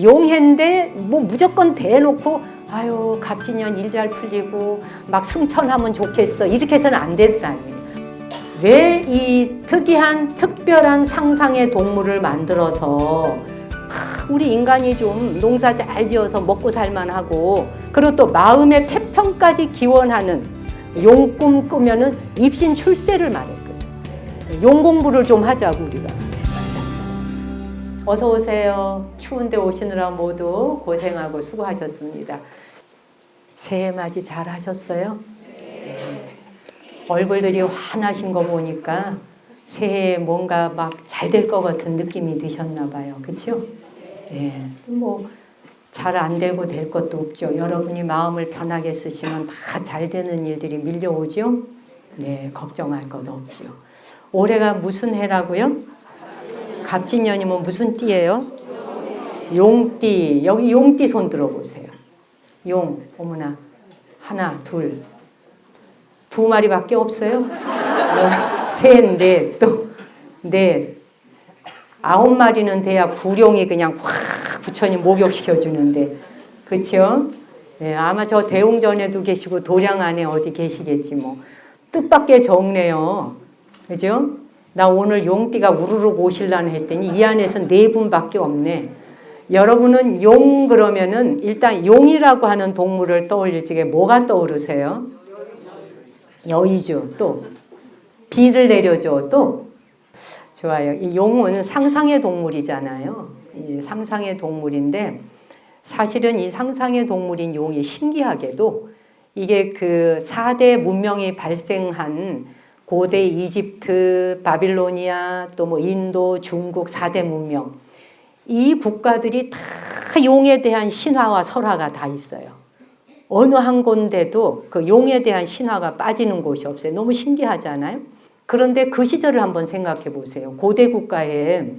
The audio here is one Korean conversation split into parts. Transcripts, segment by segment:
용해인데 뭐 무조건 대놓고 아유 갑진년 일 잘 풀리고 막 승천하면 좋겠어 이렇게 해서는 안 된다니. 왜 이 특이한 특별한 상상의 동물을 만들어서 우리 인간이 좀 농사 잘 지어서 먹고 살만하고 그리고 또 마음의 태평까지 기원하는 용 꿈 꾸면은 입신 출세를 말했거든. 용 공부를 좀 하자고 우리가. 어서 오세요. 추운데 오시느라 모두 고생하고 수고하셨습니다. 새해 맞이 잘 하셨어요? 네. 얼굴들이 환하신 거 보니까 새해에 뭔가 막 잘 될 것 같은 느낌이 드셨나 봐요. 그렇죠? 네. 뭐 잘 안 되고 될 것도 없죠. 여러분이 마음을 편하게 쓰시면 다 잘 되는 일들이 밀려오죠. 네, 걱정할 것 없죠. 올해가 무슨 해라고요? 갑진년이면 무슨 띠예요? 용띠. 여기 용띠 손 들어보세요. 용, 어머나. 하나, 둘. 두 마리밖에 없어요? 셋, 넷, 또 넷. 9마리는 돼야 구룡이 그냥 확 부처님 목욕시켜주는데. 그렇죠? 네, 아마 저 대웅전에도 계시고 도량 안에 어디 계시겠지 뭐. 뜻밖의 적네요. 그죠? 나 오늘 용띠가 우르르 오실라나 했더니 이 안에서 4분밖에 없네. 여러분은 용 그러면은 일단 용이라고 하는 동물을 떠올릴 적에 뭐가 떠오르세요? 여의죠. 또 비를 내려줘. 또 좋아요. 이 용은 상상의 동물이잖아요. 이 상상의 동물인데 사실은 이 상상의 동물인 용이 신기하게도 이게 그 4대 문명이 발생한 고대 이집트, 바빌로니아, 또 뭐 인도, 중국 4대 문명 이 국가들이 다 용에 대한 신화와 설화가 다 있어요. 어느 한 군데도 그 용에 대한 신화가 빠지는 곳이 없어요. 너무 신기하잖아요. 그런데 그 시절을 한번 생각해 보세요. 고대 국가에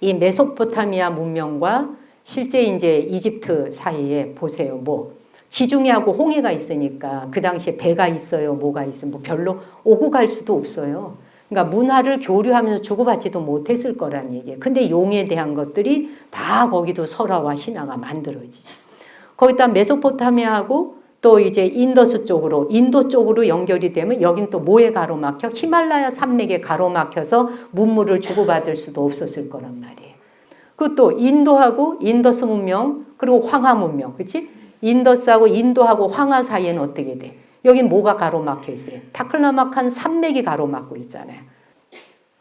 이 메소포타미아 문명과 실제 이제 이집트 사이에 보세요. 뭐 지중해하고 홍해가 있으니까 그 당시에 배가 있어요. 뭐가 있어요. 뭐 별로 오고 갈 수도 없어요. 그러니까 문화를 교류하면서 주고받지도 못했을 거란 얘기예요. 근데 용에 대한 것들이 다 거기도 설화와 신화가 만들어지죠. 거기다 메소포타미아하고 또 이제 인더스 쪽으로 인도 쪽으로 연결이 되면 여긴 또 뭐에 가로막혀? 히말라야 산맥에 가로막혀서 문물을 주고받을 수도 없었을 거란 말이에요. 그것도 인도하고 인더스 문명 그리고 황하 문명 그렇지? 인더스하고 인도하고 황하 사이에는 어떻게 돼? 여긴 뭐가 가로막혀 있어요? 타클라마칸 산맥이 가로막고 있잖아요.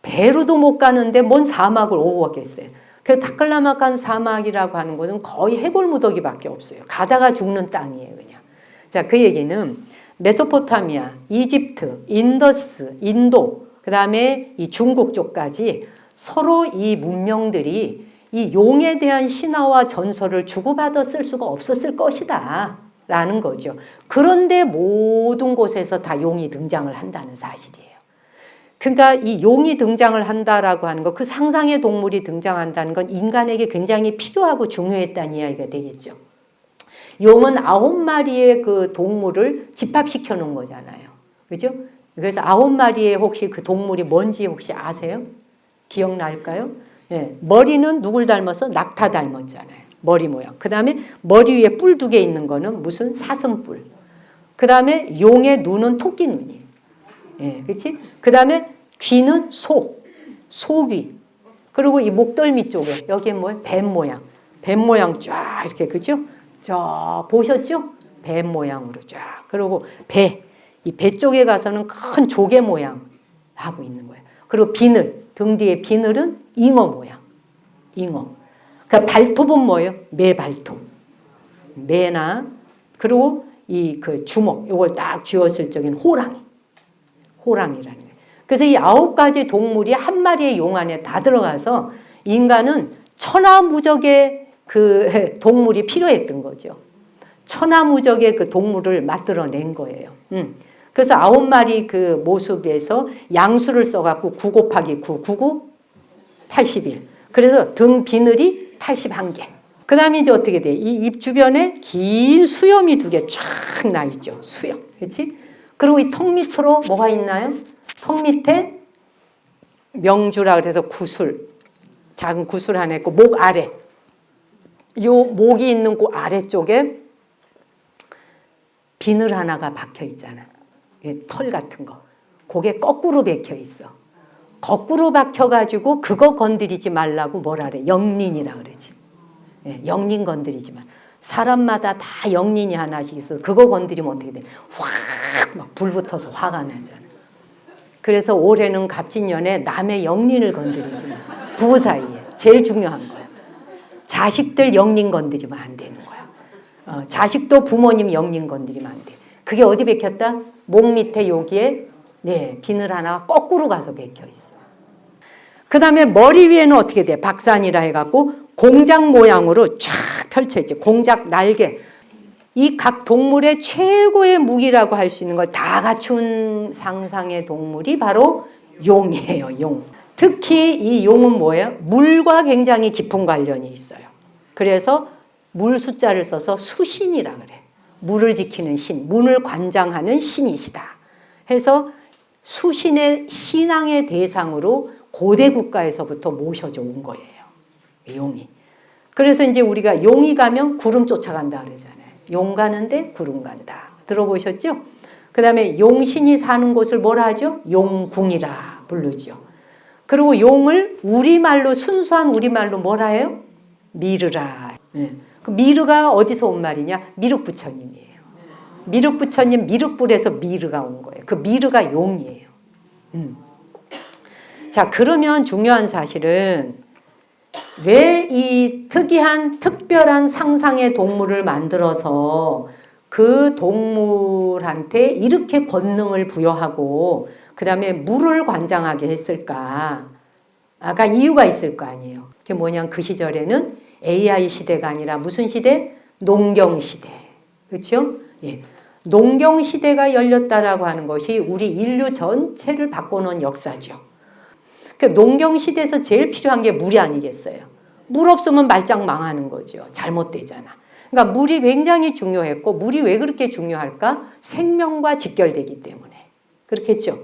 배로도 못 가는데 뭔 사막을 오고 가겠어요. 그 타클라마칸 사막이라고 하는 곳은 거의 해골무더기밖에 없어요. 가다가 죽는 땅이에요, 그냥. 자, 그 얘기는 메소포타미아, 이집트, 인더스, 인도, 그 다음에 이 중국 쪽까지 서로 이 문명들이 이 용에 대한 신화와 전설을 주고받아 쓸 수가 없었을 것이다 라는 거죠. 그런데 모든 곳에서 다 용이 등장을 한다는 사실이에요. 그러니까 이 용이 등장을 한다라고 하는 거, 그 상상의 동물이 등장한다는 건 인간에게 굉장히 필요하고 중요했다는 이야기가 되겠죠. 용은 9마리의 그 동물을 집합시켜 놓은 거잖아요. 그죠? 그래서 9마리의 혹시 그 동물이 뭔지 혹시 아세요? 기억날까요? 네. 머리는 누굴 닮아서? 낙타 닮았잖아요. 머리 모양. 그 다음에 머리 위에 뿔 2개 있는 거는 무슨 사슴뿔. 그 다음에 용의 눈은 토끼 눈이에요. 예, 그렇지? 그 다음에 귀는 소귀. 그리고 이 목덜미 쪽에 여기에 뭐예요? 뱀 모양. 뱀 모양 쫙 이렇게 그죠? 저 보셨죠? 뱀 모양으로 쫙. 그리고 이 배 쪽에 가서는 큰 조개 모양 하고 있는 거예요. 그리고 비늘, 등 뒤에 비늘은 잉어 모양. 잉어. 그 발톱은 뭐예요? 매 발톱. 매나 그리고 이 그 주먹, 이걸 딱 쥐었을 적인 호랑이라는 거예요. 그래서 이 9가지 동물이 한 마리의 용 안에 다 들어가서 인간은 천하무적의 그 동물이 필요했던 거죠. 천하무적의 그 동물을 만들어낸 거예요. 그래서 9마리 그 모습에서 양수를 써갖고 9 곱하기 9, 9, 81. 그래서 등 비늘이 81개. 그 다음에 이제 어떻게 돼? 이 입 주변에 긴 수염이 2개 쫙 나 있죠. 수염. 그렇지? 그리고 이 턱 밑으로 뭐가 있나요? 턱 밑에 명주라 그래서 구슬. 작은 구슬 하나 있고 목 아래. 요 목이 있는 그 아래쪽에 비늘 하나가 박혀 있잖아. 털 같은 거. 그게 거꾸로 박혀 있어. 거꾸로 박혀가지고 그거 건드리지 말라고 뭐라 그래? 영린이라 그러지. 예, 영린 건드리지 마. 사람마다 다 영린이 하나씩 있어. 그거 건드리면 어떻게 돼? 확 막 불 붙어서 화가 나잖아. 그래서 올해는 갑진년에 남의 영린을 건드리지 마. 부부 사이에 제일 중요한 거야. 자식들 영린 건드리면 안 되는 거야. 자식도 부모님 영린 건드리면 안 돼. 그게 어디 박혔다? 목 밑에 여기에 비늘 하나가 거꾸로 가서 박혀 있어. 그 다음에 머리 위에는 어떻게 돼? 박산이라 해갖고 공작 모양으로 쫙 펼쳐 있지. 공작 날개. 이 각 동물의 최고의 무기라고 할 수 있는 걸 다 갖춘 상상의 동물이 바로 용이에요. 용. 특히 이 용은 뭐예요? 물과 굉장히 깊은 관련이 있어요. 그래서 물 숫자를 써서 수신이라 그래. 물을 지키는 신, 문을 관장하는 신이시다. 해서 수신의 신앙의 대상으로 고대 국가에서부터 모셔져 온 거예요. 용이. 그래서 이제 우리가 용이 가면 구름 쫓아간다 그러잖아요. 용 가는데 구름 간다. 들어보셨죠? 그 다음에 용신이 사는 곳을 뭐라 하죠? 용궁이라 부르죠. 그리고 용을 우리말로 순수한 우리말로 뭐라 해요? 미르라. 그 미르가 어디서 온 말이냐? 미륵부처님이에요. 미륵부처님 미륵불에서 미르가 온 거예요. 그 미르가 용이에요. 자, 그러면 중요한 사실은 왜 이 특별한 상상의 동물을 만들어서 그 동물한테 이렇게 권능을 부여하고 그 다음에 물을 관장하게 했을까? 아까 이유가 있을 거 아니에요. 그게 뭐냐면 그 시절에는 AI 시대가 아니라 무슨 시대? 농경 시대. 그렇죠? 예. 농경 시대가 열렸다라고 하는 것이 우리 인류 전체를 바꿔놓은 역사죠. 그 농경 시대에서 제일 필요한 게 물이 아니겠어요? 물 없으면 말짱 망하는 거죠. 잘못되잖아. 그러니까 물이 굉장히 중요했고 물이 왜 그렇게 중요할까? 생명과 직결되기 때문에. 그렇겠죠?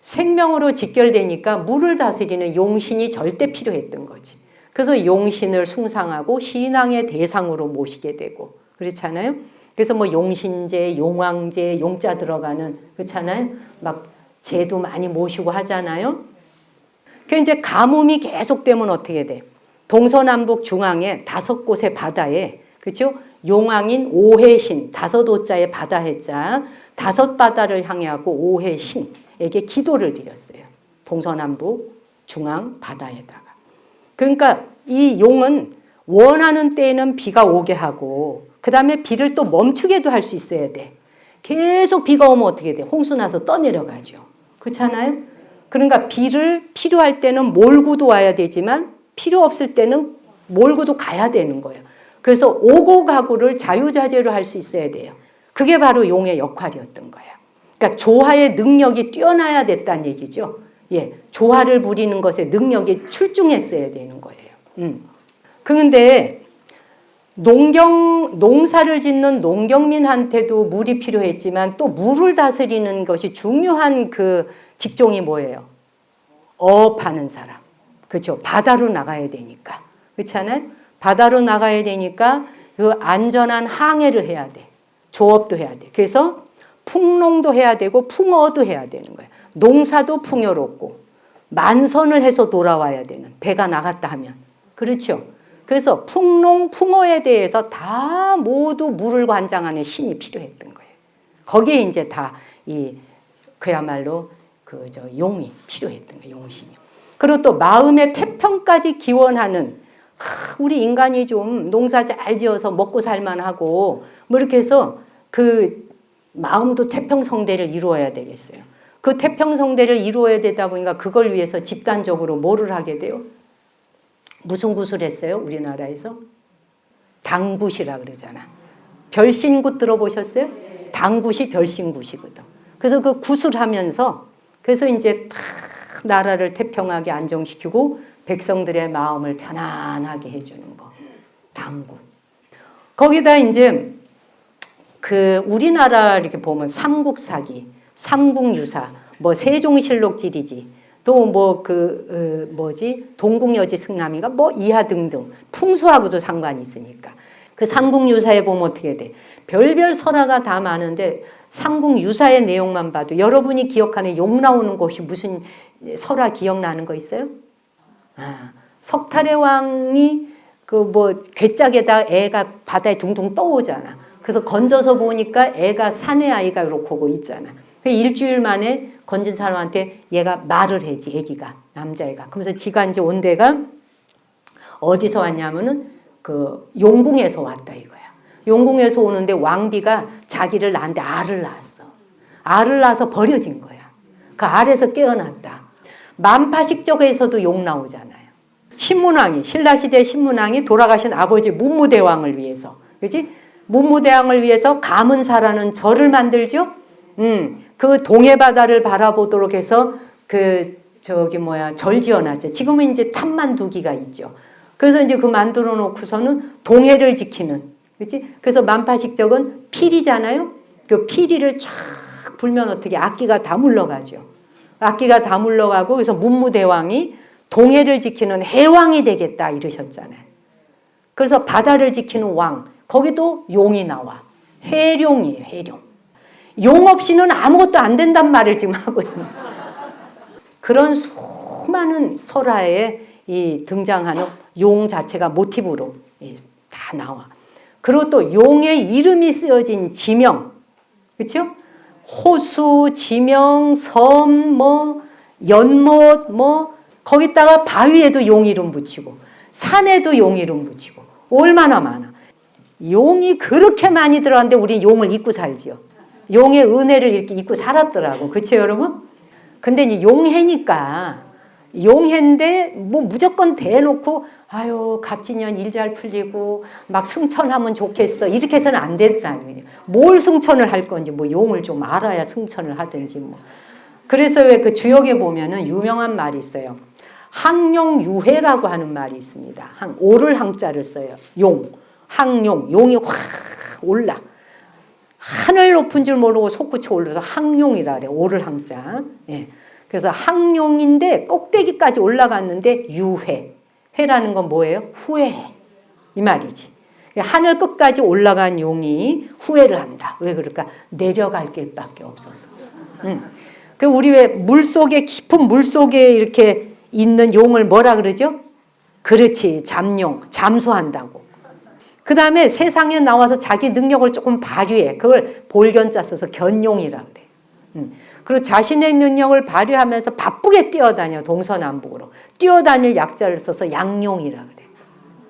생명으로 직결되니까 물을 다스리는 용신이 절대 필요했던 거지. 그래서 용신을 숭상하고 신앙의 대상으로 모시게 되고 그렇잖아요. 그래서 뭐 용신제, 용왕제, 용자 들어가는 그렇잖아요. 막 제도 많이 모시고 하잖아요. 그 이제 가뭄이 계속되면 어떻게 돼? 동서남북 중앙에 5곳의 바다에 그렇죠? 용왕인 오해신 5호자의 바다 해자 5바다를 향해하고 오해신에게 기도를 드렸어요. 동서남북 중앙 바다에다가. 그러니까 이 용은 원하는 때에는 비가 오게 하고 그 다음에 비를 또 멈추게도 할 수 있어야 돼. 계속 비가 오면 어떻게 돼? 홍수 나서 떠내려가죠. 그렇잖아요? 그러니까 비를 필요할 때는 몰고도 와야 되지만 필요 없을 때는 몰고도 가야 되는 거예요. 그래서 오고 가고를 자유자재로 할 수 있어야 돼요. 그게 바로 용의 역할이었던 거예요. 그러니까 조화의 능력이 뛰어나야 됐다는 얘기죠. 예, 조화를 부리는 것에 능력이 출중했어야 되는 거예요. 그런데 농사를 짓는 농경민한테도 물이 필요했지만 또 물을 다스리는 것이 중요한 그 직종이 뭐예요? 어업하는 사람. 그렇죠? 바다로 나가야 되니까. 그렇잖아요? 바다로 나가야 되니까 그 안전한 항해를 해야 돼. 조업도 해야 돼. 그래서 풍농도 해야 되고 풍어도 해야 되는 거예요. 농사도 풍요롭고 만선을 해서 돌아와야 되는 배가 나갔다 하면. 그렇죠? 그래서 풍농, 풍어에 대해서 다 모두 물을 관장하는 신이 필요했던 거예요. 거기에 이제 다 그야말로 용이 필요했던 거예요. 용신이. 그리고 또 마음의 태평까지 기원하는 우리 인간이 좀 농사 잘 지어서 먹고 살만하고 뭐 이렇게 해서 그 마음도 태평성대를 이루어야 되겠어요. 그 태평성대를 이루어야 되다 보니까 그걸 위해서 집단적으로 뭐를 하게 돼요? 무슨 굿을 했어요? 우리나라에서? 당굿이라 그러잖아. 별신굿 들어보셨어요? 당굿이 별신굿이거든. 그래서 그 굿을 하면서 그래서 이제 다 나라를 태평하게 안정시키고 백성들의 마음을 편안하게 해주는 거. 당굿. 거기다 이제 그 우리나라 이렇게 보면 삼국사기, 삼국유사, 뭐 세종실록지리지 또 뭐 동국여지 승남이가 뭐 이하 등등 풍수하고도 상관이 있으니까. 그 삼국유사에 보면 어떻게 돼? 별별 설화가 다 많은데 삼국유사의 내용만 봐도 여러분이 기억하는 욕 나오는 곳이 무슨 설화 기억나는 거 있어요? 석탈의 왕이 괴짝에다 애가 바다에 둥둥 떠오잖아. 그래서 건져서 보니까 애가 사내 아이가 이렇게 오고 있잖아. 일주일 만에 건진 사람한테 얘가 말을 해지, 애기가, 남자애가. 그러면서 지가 이제 온 데가 어디서 왔냐면은 용궁에서 왔다 이거야. 용궁에서 오는데 왕비가 자기를 낳는데 알을 낳았어. 알을 낳아서 버려진 거야. 그 알에서 깨어났다. 만파식적에서도 욕 나오잖아요. 신문왕이, 신라시대 신문왕이 돌아가신 아버지 문무대왕을 위해서, 그지? 문무대왕을 위해서 감은사라는 절을 만들죠? 그 동해바다를 바라보도록 해서 절 지어놨죠. 지금은 이제 탑만두기가 있죠. 그래서 이제 그 만들어 놓고서는 동해를 지키는, 그치? 그래서 만파식적은 피리잖아요? 그 피리를 쫙 불면 어떻게 악기가 다 물러가죠. 악기가 다 물러가고, 그래서 문무대왕이 동해를 지키는 해왕이 되겠다 이러셨잖아요. 그래서 바다를 지키는 왕, 거기도 용이 나와. 해룡이에요, 해룡. 용 없이는 아무것도 안 된단 말을 지금 하고 있는. 그런 수많은 설화에 등장하는 용 자체가 모티브로 다 나와. 그리고 또 용의 이름이 쓰여진 지명, 그렇죠? 호수, 지명, 섬, 연못, 거기다가 바위에도 용 이름 붙이고, 산에도 용 이름 붙이고, 얼마나 많아. 용이 그렇게 많이 들어갔는데 우리 용을 잊고 살지요. 용의 은혜를 이렇게 잊고 살았더라고. 그렇죠, 여러분? 근데 이제 용해니까, 용해인데 무조건 대놓고 아유 갑진년 일 잘 풀리고 막 승천하면 좋겠어 이렇게 해서는 안 된다는 거예요. 뭘 승천을 할 건지 용을 좀 알아야 승천을 하든지 그래서 왜 그 주역에 보면은 유명한 말이 있어요. 항용유해라고 하는 말이 있습니다. 오를 항자를 써요. 용, 항용, 용이 확 올라. 하늘 높은 줄 모르고 솟구쳐 올라서 항용이라 그래. 오를 항자. 예. 그래서 항용인데 꼭대기까지 올라갔는데 유해. 회라는 건 뭐예요? 후회. 이 말이지. 하늘 끝까지 올라간 용이 후회를 한다. 왜 그럴까? 내려갈 길밖에 없어서. 그 우리 왜 물속에 깊은 물속에 이렇게 있는 용을 뭐라 그러죠? 그렇지. 잠용. 잠수한다고. 그 다음에 세상에 나와서 자기 능력을 조금 발휘해. 그걸 볼견자 써서 견용이라 그래. 그리고 자신의 능력을 발휘하면서 바쁘게 뛰어다녀. 동서남북으로. 뛰어다닐 약자를 써서 양용이라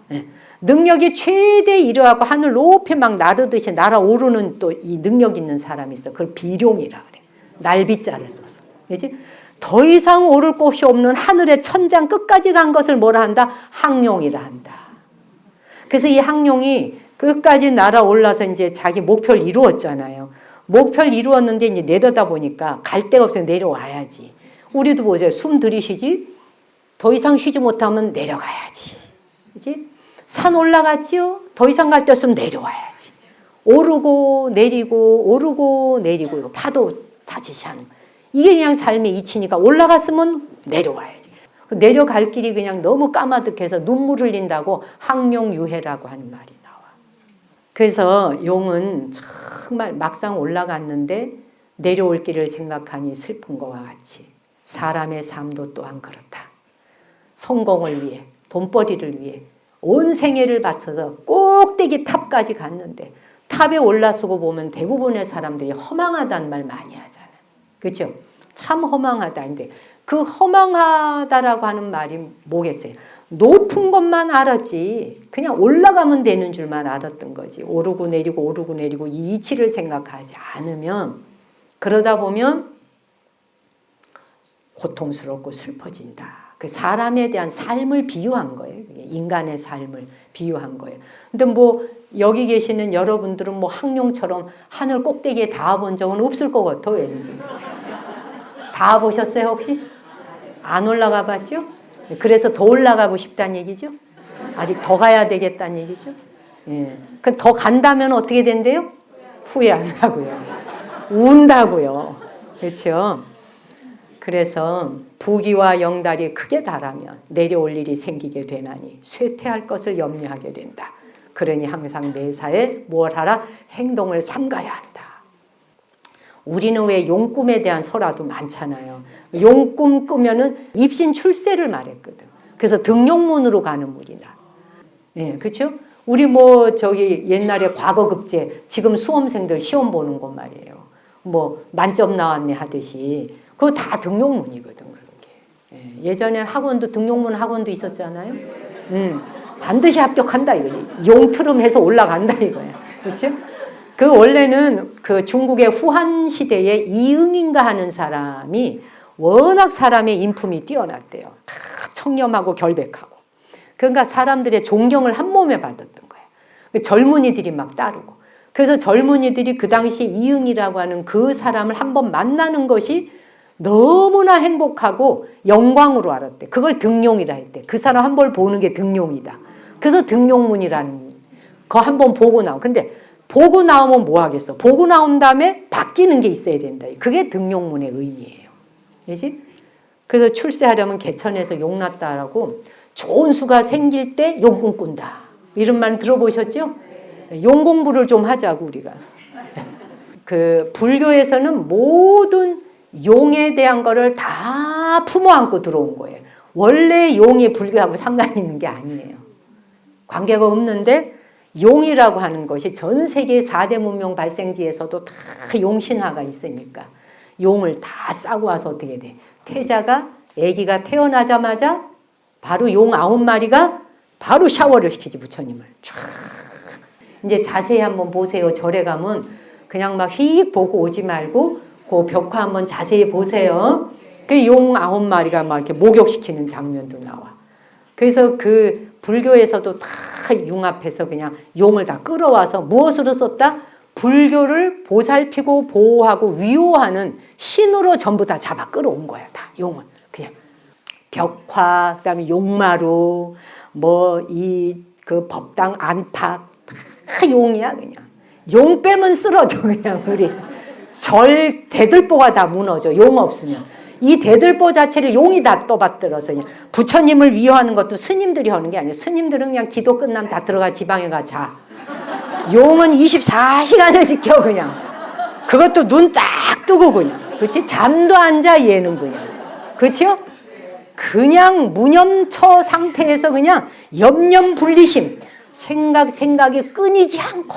그래. 능력이 최대에 이르하고 하늘 높이 막 나르듯이 날아오르는 또 이 능력 있는 사람이 있어. 그걸 비룡이라 그래. 날비자를 써서. 그렇지? 더 이상 오를 곳이 없는 하늘의 천장 끝까지 간 것을 뭐라 한다? 항용이라 한다. 그래서 이 항용이 끝까지 날아올라서 이제 자기 목표를 이루었잖아요. 목표를 이루었는데 이제 내려다 보니까 갈 데가 없어서 내려와야지. 우리도 보세요. 숨 들이쉬지? 더 이상 쉬지 못하면 내려가야지. 그치? 산 올라갔지요? 더 이상 갈 데 없으면 내려와야지. 오르고 내리고 오르고 내리고 파도 타듯이 하는 거예요. 이게 그냥 삶의 이치니까 올라갔으면 내려와야지. 내려갈 길이 그냥 너무 까마득해서 눈물 흘린다고 항용유해라고 하는 말이 나와. 그래서 용은 정말 막상 올라갔는데 내려올 길을 생각하니 슬픈 것과 같이 사람의 삶도 또한 그렇다. 성공을 위해, 돈벌이를 위해 온 생애를 바쳐서 꼭대기 탑까지 갔는데 탑에 올라서고 보면 대부분의 사람들이 허망하다는 말 많이 하잖아요. 그렇죠? 참 허망하다. 근데 그 허망하다라고 하는 말이 뭐겠어요? 높은 것만 알았지 그냥 올라가면 되는 줄만 알았던 거지. 오르고 내리고 오르고 내리고 이 이치를 생각하지 않으면 그러다 보면 고통스럽고 슬퍼진다. 그 사람에 대한 삶을 비유한 거예요. 인간의 삶을 비유한 거예요. 근데 여기 계시는 여러분들은 항룡처럼 하늘 꼭대기에 닿아본 적은 없을 것 같아 왠지. 닿아보셨어요 혹시? 안 올라가 봤죠? 그래서 더 올라가고 싶다는 얘기죠? 아직 더 가야 되겠다는 얘기죠? 예. 그 더 간다면 어떻게 된대요? 후회 안 하고요. 운다고요. 그렇죠? 그래서 부귀와 영달이 크게 달하면 내려올 일이 생기게 되나니 쇠퇴할 것을 염려하게 된다. 그러니 항상 매사에 뭘 하라? 행동을 삼가야 한다. 우리는 왜 용꿈에 대한 설화도 많잖아요. 용꿈 꾸면은 입신 출세를 말했거든. 그래서 등용문으로 가는 물이나. 예, 그렇죠? 우리 뭐 저기 옛날에 과거급제, 지금 수험생들 시험 보는 것 말이에요. 뭐 만점 나왔네 하듯이 그거 다 등용문이거든. 그런 게. 예, 예전에 학원도 등용문 학원도 있었잖아요. 반드시 합격한다 이거. 용트름해서 올라간다 이거야. 그렇죠? 그 원래는 그 중국의 후한 시대에 이응인가 하는 사람이 워낙 사람의 인품이 뛰어났대요. 다 청렴하고 결백하고. 그러니까 사람들의 존경을 한 몸에 받았던 거예요. 젊은이들이 막 따르고. 그래서 젊은이들이 그 당시 이응이라고 하는 그 사람을 한번 만나는 것이 너무나 행복하고 영광으로 알았대. 그걸 등용이라 했대. 그 사람 한 번 보는 게 등용이다. 그래서 등용문이라는 거 한 번 보고 나오. 근데 보고 나오면 뭐 하겠어? 보고 나온 다음에 바뀌는 게 있어야 된다. 그게 등용문의 의미예요. 그지? 그래서 출세하려면 개천에서 용났다라고 좋은 수가 생길 때 용꿈 꾼다. 이런 말 들어보셨죠? 용 공부를 좀 하자고 우리가. 그 불교에서는 모든 용에 대한 거를 다 품어 안고 들어온 거예요. 원래 용이 불교하고 상관이 있는 게 아니에요. 관계가 없는데 용이라고 하는 것이 전 세계 4대 문명 발생지에서도 다 용신화가 있으니까 용을 다 싸고 와서 어떻게 돼? 태자가 아기가 태어나자마자 바로 용 9마리가 바로 샤워를 시키지 부처님을. 쫙. 이제 자세히 한번 보세요. 절에 가면 그냥 막 휙 보고 오지 말고 그 벽화 한번 자세히 보세요. 그 용 9마리가 막 이렇게 목욕시키는 장면도 나와. 그래서 그 불교에서도 다 융합해서 그냥 용을 다 끌어와서 무엇으로 썼다? 불교를 보살피고 보호하고 위호하는 신으로 전부 다 잡아 끌어온 거야. 다 용을. 그냥 벽화, 그다음에 용마루, 뭐 이 그 법당 안팎 다 용이야 그냥. 용 빼면 쓰러져 그냥 우리. 절 대들보가 다 무너져. 용 없으면. 이 대들보 자체를 용이 다 떠받들어서 그냥 부처님을 위호하는 것도 스님들이 하는 게 아니에요. 스님들은 그냥 기도 끝나면 다 들어가 지방에 가 자. 용은 24시간을 지켜 그냥. 그것도 눈 딱 뜨고 그냥. 그렇지? 잠도 안 자 얘는 그냥. 그렇죠? 그냥 무념처 상태에서 그냥 염념분리심. 생각이 끊이지 않고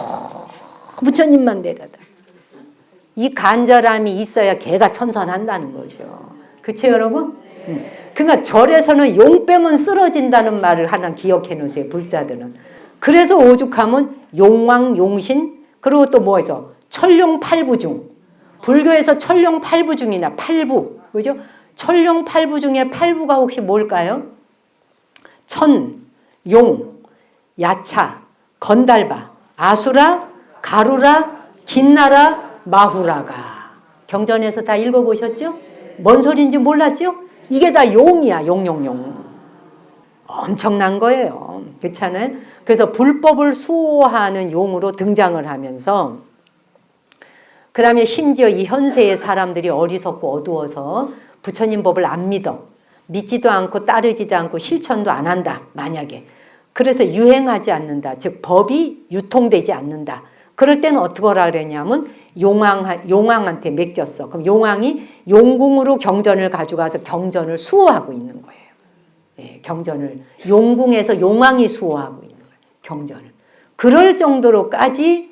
부처님만 내려다. 이 간절함이 있어야 개가 천선한다는 거죠. 그렇죠 여러분? 그러니까 절에서는 용 빼면 쓰러진다는 말을 하나 기억해 놓으세요. 불자들은. 그래서 오죽하면 용왕, 용신 그리고 또 뭐 해서 천룡 팔부 중. 불교에서 천룡 팔부 중이나 팔부. 그죠? 천룡 팔부 중에 팔부가 혹시 뭘까요? 천, 용, 야차, 건달바, 아수라, 가루라, 긴나라, 마후라가. 경전에서 다 읽어보셨죠? 뭔 소리인지 몰랐죠? 이게 다 용이야. 용용용. 엄청난 거예요. 그렇잖아요? 그래서 불법을 수호하는 용으로 등장을 하면서 그 다음에 심지어 이 현세의 사람들이 어리석고 어두워서 부처님 법을 안 믿어. 믿지도 않고 따르지도 않고 실천도 안 한다. 만약에. 그래서 유행하지 않는다. 즉 법이 유통되지 않는다. 그럴 때는 어떻게 하라 그랬냐면 용왕한테 맡겼어. 그럼 용왕이 용궁으로 경전을 가져가서 경전을 수호하고 있는 거예요. 예, 경전을 용궁에서 용왕이 수호하고 있는 거예요. 경전을. 그럴 정도로까지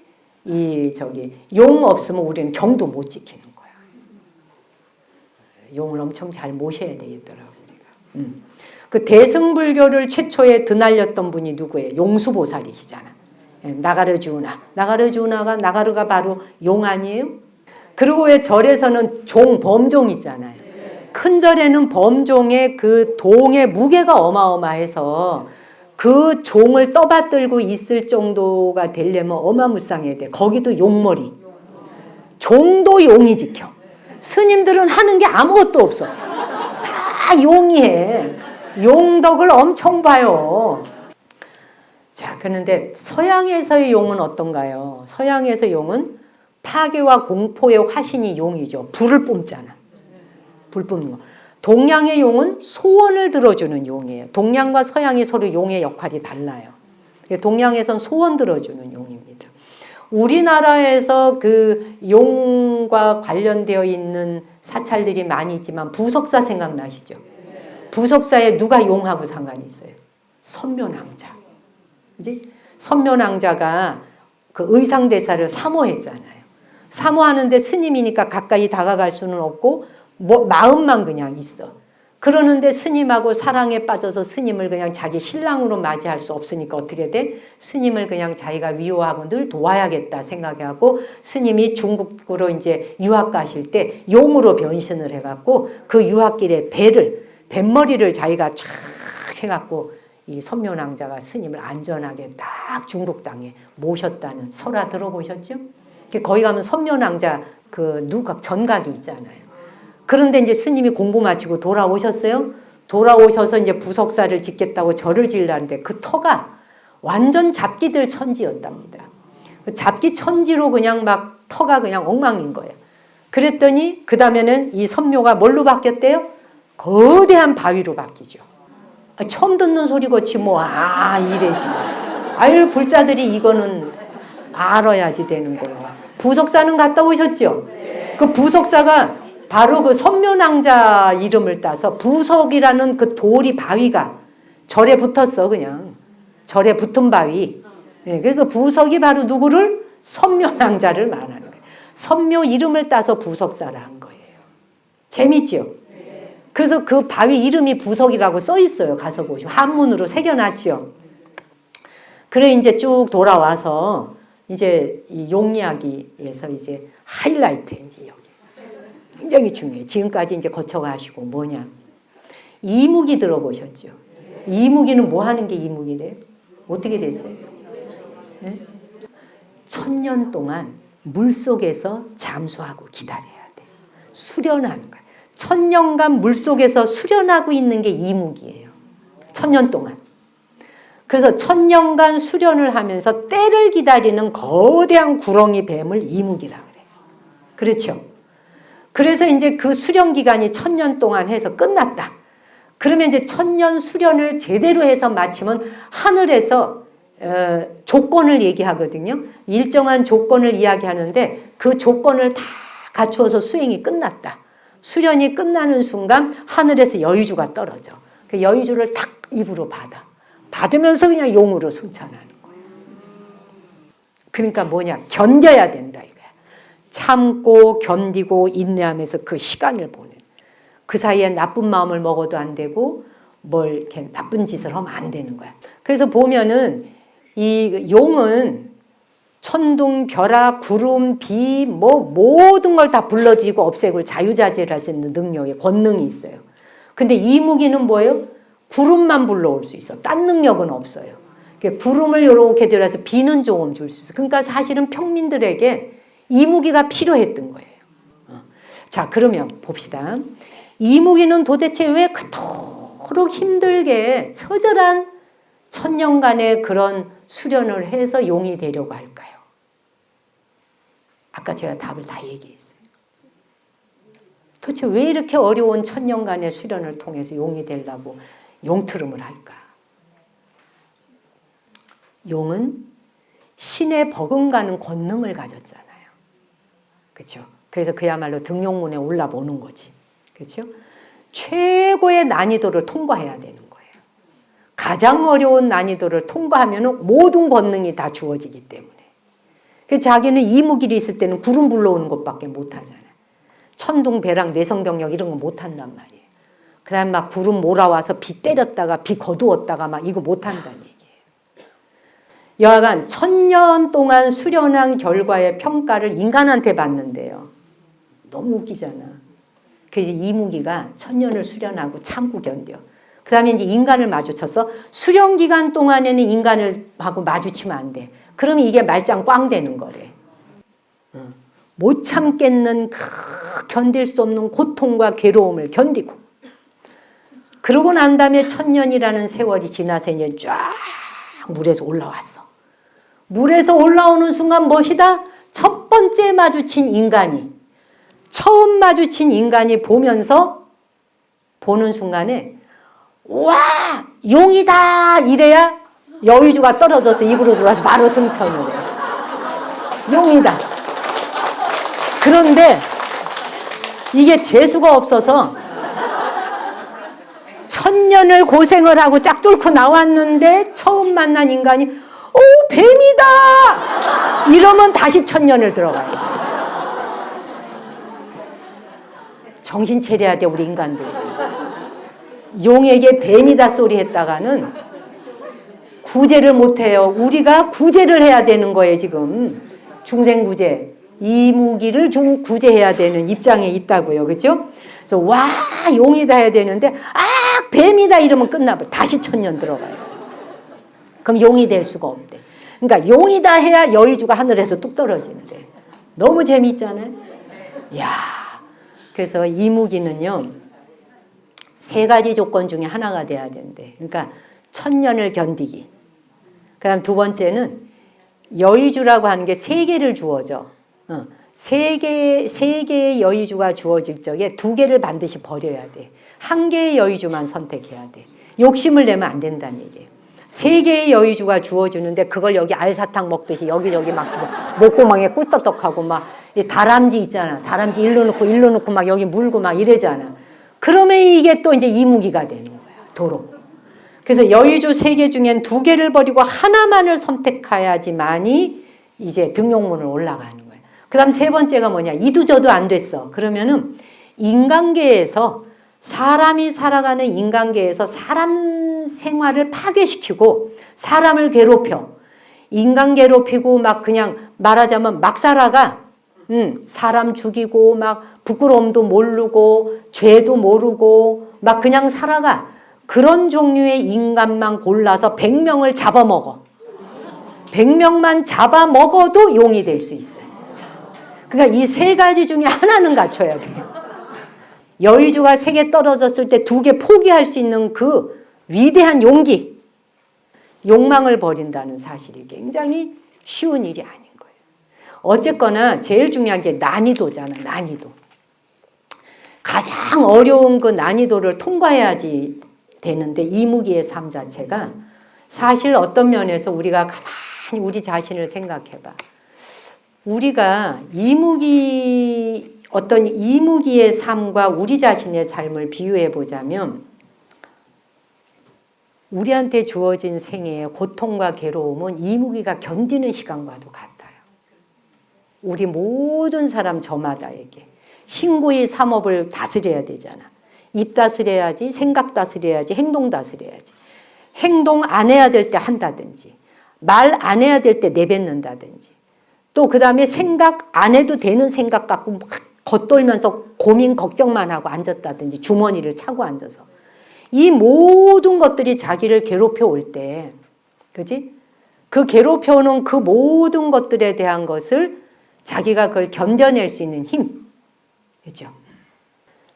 용 없으면 우리는 경도 못 지키는 거야. 용을 엄청 잘 모셔야 되겠더라고 우리가. 그 대승불교를 최초에 드날렸던 분이 누구예요? 용수보살이시잖아. 나가르주나. 나가르가 바로 용 아니에요? 그리고 왜 절에서는 범종 있잖아요. 큰 절에는 범종의 그 동의 무게가 어마어마해서 그 종을 떠받들고 있을 정도가 되려면 어마무쌍해야 돼. 거기도 용머리. 종도 용이 지켜. 스님들은 하는 게 아무것도 없어. 다 용이 해. 용덕을 엄청 봐요. 자, 그런데 서양에서의 용은 어떤가요? 서양에서 용은 파괴와 공포의 화신이 용이죠. 불을 뿜잖아. 불 뿜는 거. 동양의 용은 소원을 들어주는 용이에요. 동양과 서양이 서로 용의 역할이 달라요. 동양에선 소원 들어주는 용입니다. 우리나라에서 그 용과 관련되어 있는 사찰들이 많이 있지만 부석사 생각나시죠? 부석사에 누가 용하고 상관이 있어요? 선묘낭자. 그지? 선묘낭자가 그 의상대사를 사모했잖아요. 사모하는데 스님이니까 가까이 다가갈 수는 없고 마음만 그냥 있어. 그러는데 스님하고 사랑에 빠져서 스님을 그냥 자기 신랑으로 맞이할 수 없으니까 어떻게 돼? 스님을 그냥 자기가 위로하고 늘 도와야겠다 생각하고 스님이 중국으로 이제 유학 가실 때 용으로 변신을 해갖고 그 유학길에 뱃머리를 자기가 쫙 해갖고 이 선묘낭자가 스님을 안전하게 딱 중국 땅에 모셨다는 설화 들어보셨죠? 거기 가면 선묘낭자 그 전각이 있잖아요. 그런데 이제 스님이 공부 마치고 돌아오셨어요. 돌아오셔서 이제 부석사를 짓겠다고 절을 지으려는데 그 터가 완전 잡기들 천지였답니다. 잡기 천지로 그냥 막 터가 그냥 엉망인 거예요. 그랬더니 그 다음에는 이 선묘가 뭘로 바뀌었대요? 거대한 바위로 바뀌죠. 처음 듣는 소리같이 이래지. 아유, 불자들이 이거는 알아야지 되는 거예요. 부석사는 갔다 오셨죠? 그 부석사가 바로 그 선묘낭자 이름을 따서 부석이라는 그 돌이 바위가 절에 붙었어. 그냥 절에 붙은 바위. 그 부석이 바로 누구를? 선묘낭자를 말하는 거예요. 선묘 이름을 따서 부석사를 한 거예요. 재밌죠? 그래서 그 바위 이름이 부석이라고 써 있어요. 가서 보시면 한문으로 새겨놨죠. 그래 이제 쭉 돌아와서 이제 이 용이야기에서 이제 하이라이트 이제 여기 굉장히 중요해요. 지금까지 이제 거쳐가시고 뭐냐? 이무기 들어보셨죠? 이무기는 뭐 하는 게 이무기래요? 어떻게 됐어요? 네? 1000년 동안 물속에서 잠수하고 기다려야 돼. 수련하는 거야. 1000년간 물속에서 수련하고 있는 게 이무기예요. 1000년 동안. 그래서 1000년간 수련을 하면서 때를 기다리는 거대한 구렁이 뱀을 이무기라 그래요. 그렇죠? 그래서 이제 그 수련 기간이 1000년 동안 해서 끝났다. 그러면 이제 1000년 수련을 제대로 해서 마치면 하늘에서 조건을 얘기하거든요. 일정한 조건을 이야기하는데 그 조건을 다 갖추어서 수행이 끝났다. 수련이 끝나는 순간 하늘에서 여의주가 떨어져. 그 여의주를 탁 입으로 받으면서 그냥 용으로 승천하는 거예요. 그러니까 뭐냐? 견뎌야 된다 이거야. 참고 견디고 인내하면서 그 시간을 보는. 그 사이에 나쁜 마음을 먹어도 안 되고 뭘 이렇게 나쁜 짓을 하면 안 되는 거야. 그래서 보면은 이 용은 천둥, 벼락, 구름, 비 모든 걸 다 불러들이고 없애고 자유자재할 수 있는 능력에 권능이 있어요. 근데 이무기는 뭐예요? 구름만 불러올 수 있어. 딴 능력은 없어요. 구름을 이렇게 들여서 비는 조금 줄 수 있어. 그러니까 사실은 평민들에게 이무기가 필요했던 거예요. 자, 그러면 봅시다. 이무기는 도대체 왜 그토록 힘들게 처절한 1000년간의 그런 수련을 해서 용이 되려고 할까요? 아까 제가 답을 다 얘기했어요. 도대체 왜 이렇게 어려운 1000년간의 수련을 통해서 용이 되려고 용트름을 할까? 용은 신에 버금가는 권능을 가졌잖아요. 그렇죠? 그래서 그야말로 등용문에 올라보는 거지. 그렇죠? 최고의 난이도를 통과해야 되는 거예요. 가장 어려운 난이도를 통과하면 모든 권능이 다 주어지기 때문에. 그래서 자기는 이무길이 있을 때는 구름 불러오는 것밖에 못하잖아요. 천둥, 벼락, 뇌성병력 이런 거 못한단 말이에요. 그 다음에 막 구름 몰아와서 비 때렸다가 비 거두었다가 막 이거 못한다는 얘기예요. 여하간 1000년 동안 수련한 결과의 평가를 인간한테 받는데요. 너무 웃기잖아. 그래서 이무기가 1000년을 수련하고 참고 견뎌. 그 다음에 이제 인간을 마주쳐서 수련 기간 동안에는 인간을 하고 마주치면 안 돼. 그러면 이게 말짱 꽝 되는 거래. 못 참겠는 견딜 수 없는 고통과 괴로움을 견디고. 그러고 난 다음에 1000년이라는 세월이 지나서 이제 쫙 물에서 올라왔어. 물에서 올라오는 순간 무엇이다? 첫 번째 마주친 인간이, 처음 마주친 인간이 보면서 보는 순간에 와 용이다 이래야 여의주가 떨어져서 입으로 들어와서 바로 승천을 해요. 용이다. 그런데 이게 재수가 없어서 1000년을 고생을 하고 짝 뚫고 나왔는데 처음 만난 인간이 오 뱀이다 이러면 다시 1000년을 들어가요. 정신 차려야 돼 우리 인간들. 용에게 뱀이다 소리 했다가는 구제를 못해요. 우리가 구제를 해야 되는 거예요. 지금 중생구제 이무기를 구제해야 되는 입장에 있다고요. 그렇죠? 그래서 와 용이다 해야 되는데 아 뱀이다 이러면 끝나버려. 다시 1000년 들어가요. 그럼 용이 될 수가 없대. 그러니까 용이다 해야 여의주가 하늘에서 뚝 떨어지는데 너무 재미있잖아요. 야 그래서 이무기는요 3가지 조건 중에 하나가 돼야 된대. 그러니까 1000년을 견디기. 그다음 2번째는 여의주라고 하는 게 3개를 주어져. 3개의 여의주가 주어질 적에 2개를 반드시 버려야 돼. 1개의 여의주만 선택해야 돼. 욕심을 내면 안 된다는 얘기예요. 3개의 여의주가 주어주는데 그걸 여기 알사탕 먹듯이 여기저기 막 집어 목구멍에 꿀떡떡하고 막 다람쥐 있잖아. 다람쥐 일로 놓고 막 여기 물고 막 이래잖아. 그러면 이게 또 이제 이무기가 되는 거야. 도로. 그래서 여의주 3개 중엔 2개를 버리고 하나만을 선택해야지만이 이제 등용문을 올라가는 거예요. 그 다음 3번째가 뭐냐. 이도저도 안 됐어. 그러면은 인간계에서 사람이 살아가는 인간계에서 사람 생활을 파괴시키고 사람을 괴롭혀. 인간 괴롭히고 막 그냥 말하자면 막 살아가. 사람 죽이고 막 부끄러움도 모르고 죄도 모르고 막 그냥 살아가. 그런 종류의 인간만 골라서 100명을 잡아먹어. 100명만 잡아먹어도 용이 될 수 있어요. 그러니까 이 3가지 중에 하나는 갖춰야 돼요. 여의주가 3개 떨어졌을 때 2개 포기할 수 있는 그 위대한 용기. 욕망을 버린다는 사실이 굉장히 쉬운 일이 아닌 거예요. 어쨌거나 제일 중요한 게 난이도잖아. 난이도. 가장 어려운 그 난이도를 통과해야지 되는데 이무기의 삶 자체가 사실 어떤 면에서 우리가 가만히 우리 자신을 생각해봐. 우리가 어떤 이무기의 삶과 우리 자신의 삶을 비유해 보자면 우리한테 주어진 생애의 고통과 괴로움은 이무기가 견디는 시간과도 같아요. 우리 모든 사람 저마다에게 신구의 삼업을 다스려야 되잖아. 입 다스려야지, 생각 다스려야지, 행동 다스려야지. 행동 안 해야 될 때 한다든지, 말 안 해야 될 때 내뱉는다든지, 또 그 다음에 생각 안 해도 되는 생각 갖고 막 겉돌면서 고민 걱정만 하고 앉았다든지, 주머니를 차고 앉아서. 이 모든 것들이 자기를 괴롭혀 올 때, 그지? 그 괴롭혀 오는 그 모든 것들에 대한 것을 자기가 그걸 견뎌낼 수 있는 힘. 그죠?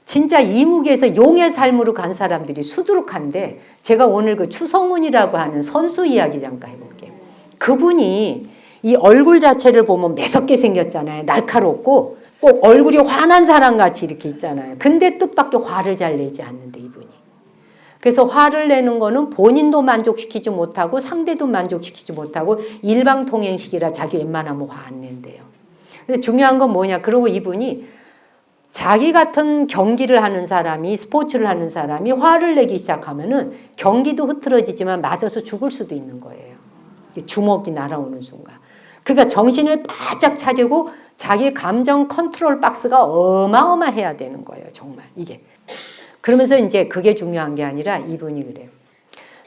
진짜 이무기에서 용의 삶으로 간 사람들이 수두룩한데 제가 오늘 그 추성훈이라고 하는 선수 이야기 잠깐 해볼게요. 그분이 이 얼굴 자체를 보면 매섭게 생겼잖아요. 날카롭고 꼭 얼굴이 화난 사람같이 이렇게 있잖아요. 근데 뜻밖의 화를 잘 내지 않는데 이분이. 그래서 화를 내는 거는 본인도 만족시키지 못하고 상대도 만족시키지 못하고 일방통행식이라 자기 웬만하면 화 안 낸대요. 근데 중요한 건 뭐냐. 그리고 이분이 자기 같은 경기를 하는 사람이 스포츠를 하는 사람이 화를 내기 시작하면은 경기도 흐트러지지만 맞아서 죽을 수도 있는 거예요. 주먹이 날아오는 순간. 그러니까 정신을 바짝 차리고 자기 감정 컨트롤 박스가 어마어마해야 되는 거예요. 정말 이게. 그러면서 이제 그게 중요한 게 아니라 이분이 그래요.